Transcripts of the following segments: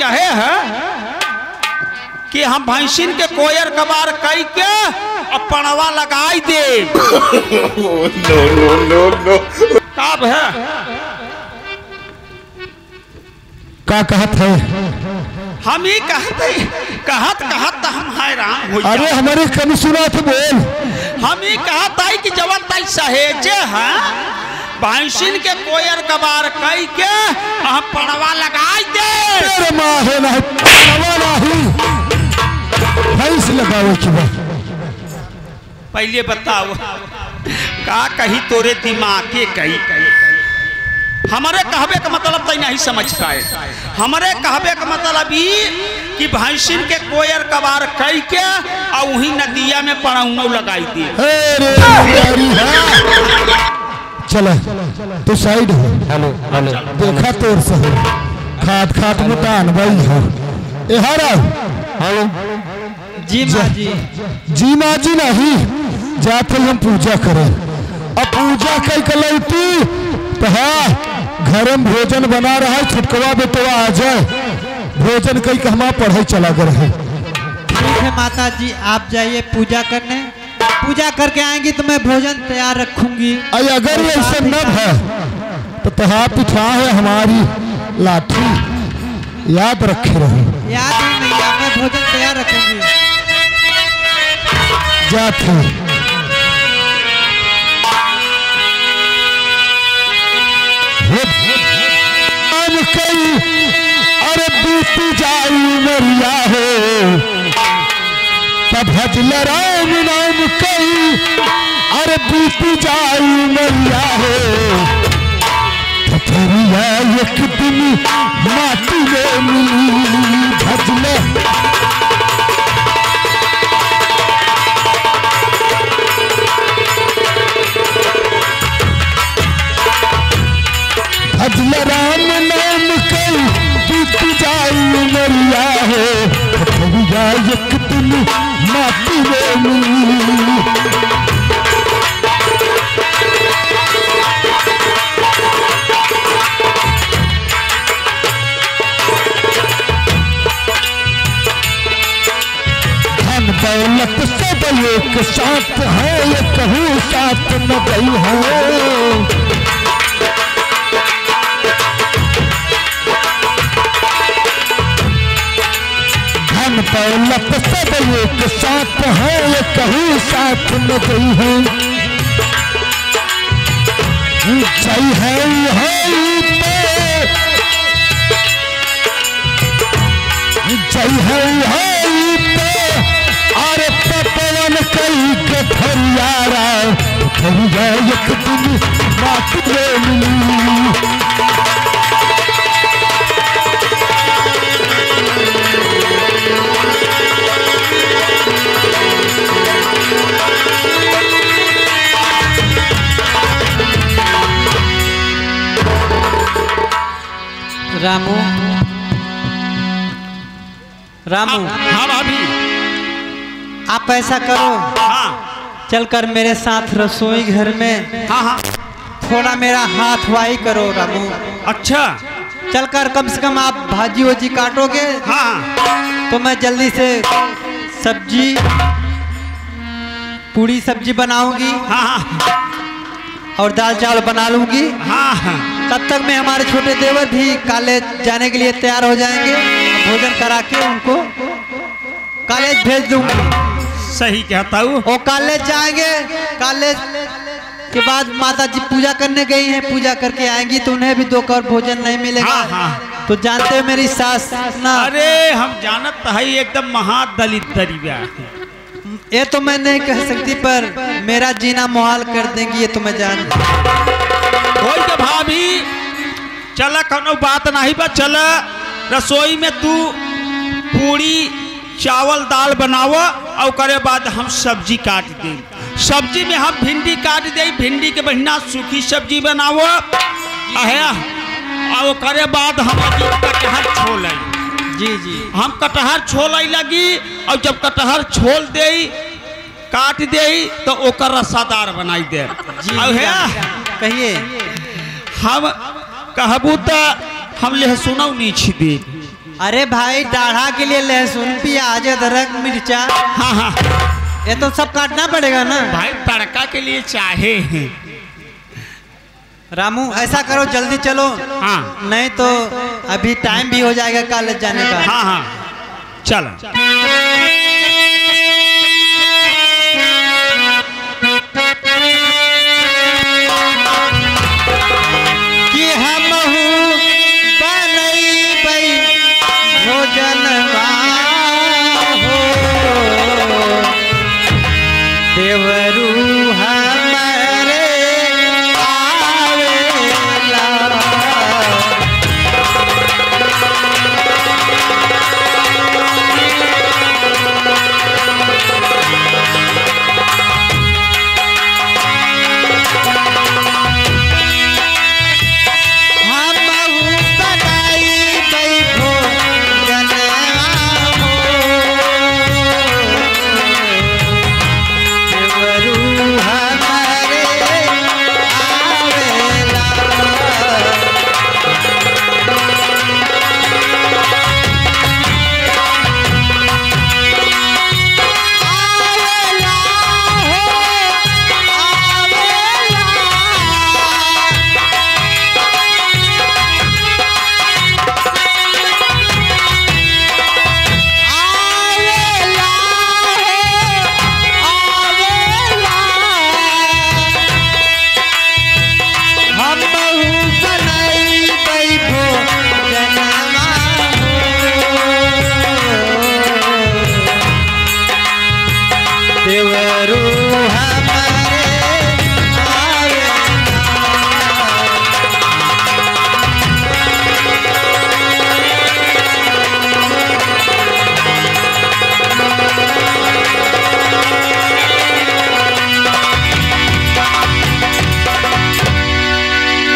कहे है कि हम भैंसिन के कोयर कबार कई के और पड़वा लगाई दे। नो नो नो नो कब है का कहत है? हम ही कहते कहत हम हैरान हो। अरे हमारे कभी सुना थे बोल। हम ही कहता है कि जवन तई सहेजे है भैंसिन के कोयर कबार कई के हम पड़वा लगाई दे। तेरे माँ है नहीं पड़वा नहीं भैंस लगावे की बात। पहले बताओ का कही तोरे दिमाग के कही हमारे कहबे का मतलब तो नहीं समझ पाए। हमारे कहबे का मतलब ई कि भैंसिन के कोयर कबार कई के और वही नदिया में पड़ाउनो लगाई दी। चला तो साइड हो। हेलो हेलो देखा तोर से खाद खाद मुटान भाई हो। ए हरा हेलो जी माँ जी। जी माँ जी नहीं जाते हम पूजा करें। अब पूजा कई कलौती तो है घर में भोजन बना रहा है। छुटकवा बेटवा आ जाए भोजन कई कहमा पढ़े चला कर है। ठीक है माता जी आप जाइए पूजा करने। पूजा करके आएंगी तो मैं भोजन तैयार रखूंगी। अगर ऐसा न है तो तहा पिठा है हमारी लाठी याद रखे रहे। याद ही नहीं है मैं भोजन तैयार रखूंगी। जाते कई अरे बीती जाई मरिया हो तब भजल राम नाम कई अरे बीती जाई मरिया हो थरिया एक दिन माटी में मिली भजल भजल राम नाम कई बीती जाई मरिया हो थरिया एक दिन माटी में मिली। दौलत सब एक साथ है ये कहूँ साथ न गई है। धन दौलत सब एक साथ है ये कहूँ साथ न गई है। जय है जय है अरे पवन कई के फरियारा फरिया एक दिन बात में मिली। रामू रामू हाँ भाभी आप ऐसा करो हाँ चलकर मेरे साथ रसोई घर में हाँ हाँ थोड़ा मेरा हाथ वाई करो रामू। अच्छा चलकर कम से कम आप भाजी वोजी काटोगे हाँ तो मैं जल्दी से सब्जी पूरी सब्जी बनाऊंगी हाँ हाँ और दाल चावल बना लूंगी। हाँ हाँ तब तक मैं हमारे छोटे देवर भी कॉलेज जाने के लिए तैयार हो जाएंगे। भोजन करा के उनको कॉलेज भेज दूंगी। सही कहता हूँ। वो कॉलेज जाएंगे। कॉलेज के बाद माता जी पूजा करने गई हैं। पूजा करके आएंगी तो उन्हें भी दोपहर भोजन नहीं मिलेगा। हाँ, हाँ। तो जानते हो मेरी सास ना। अरे हम जानत है एकदम महादलित दरिया। ये तो मैं नहीं कह सकती पर मेरा जीना मुहाल कर देंगी ये तो मैं जान। कोई तो भाभी चला कोनो बात नहीं बा। चला रसोई में तू पूरी चावल दाल बनाओ और करे बाद हम सब्जी काट दे। सब्जी में हम भिंडी काट दे। भिंडी के बढ़िया सूखी सब्जी बनाओ और करे बाद हम कटहर छोल जी जी हम कटहर छोल लगी और जब कटहर छोल दे काट दे तो ओकर रसादार बनाई दे। कहिए हम कहबू तो हम ले सुनौ नीच दे। अरे भाई दाढ़ा के लिए लहसुन प्याज अदरक मिर्चा हाँ हाँ ये तो सब काटना पड़ेगा ना। भाई तड़का के लिए चाहे रामू ऐसा करो जल्दी चलो। हाँ नहीं तो अभी टाइम भी हो जाएगा कॉलेज जाने का। हाँ हाँ चल कि हम बनई भोजनवा हो देवरू हमारे आवेला।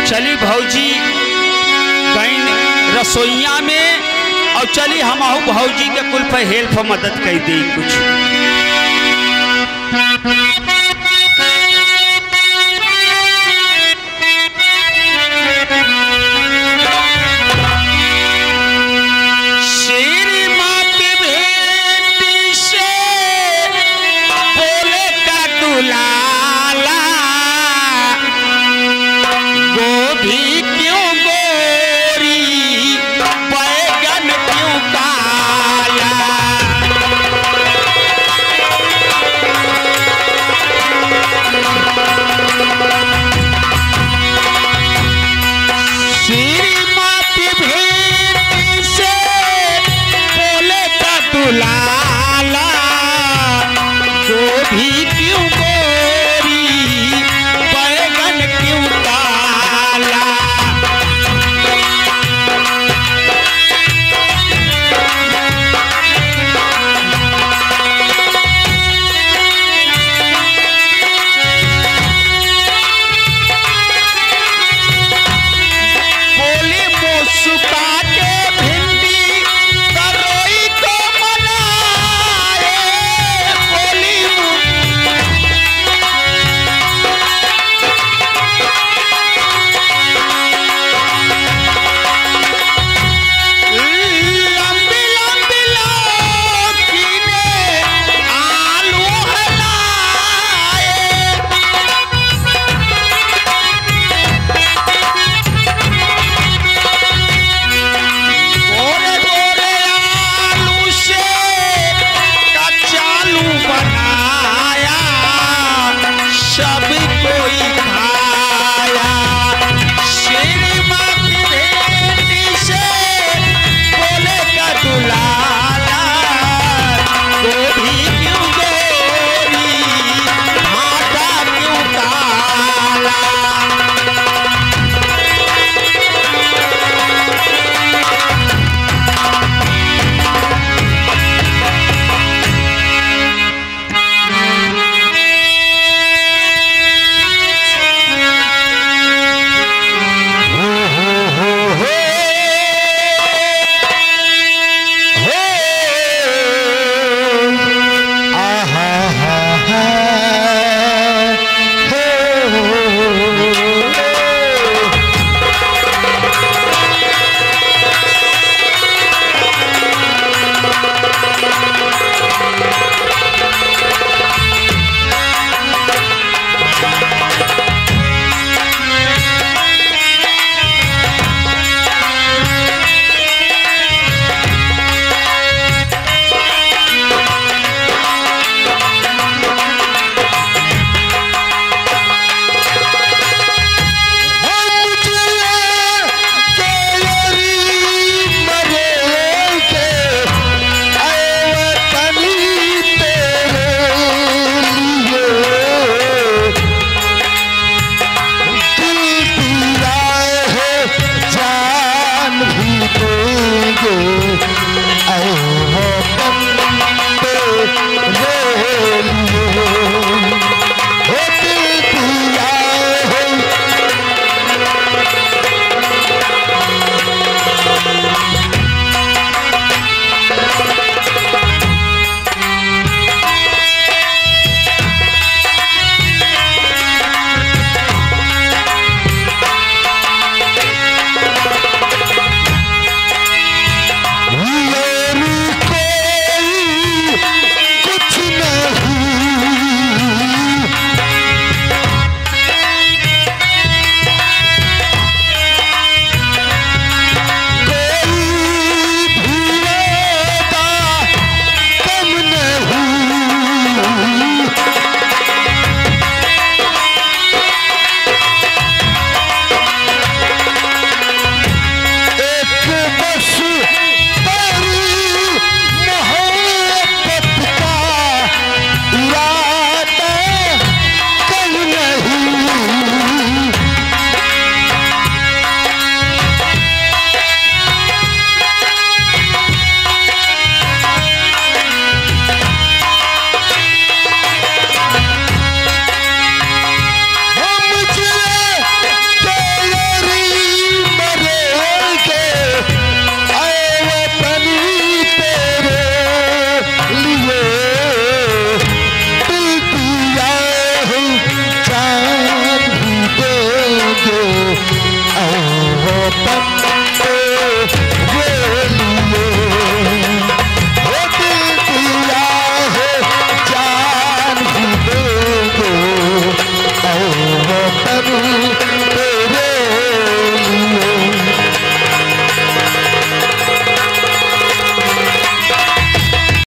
चली भौजी कहीं रसोईया में और चली हम भौजी के कुल पे हेल्प मदद कर दी कुछ।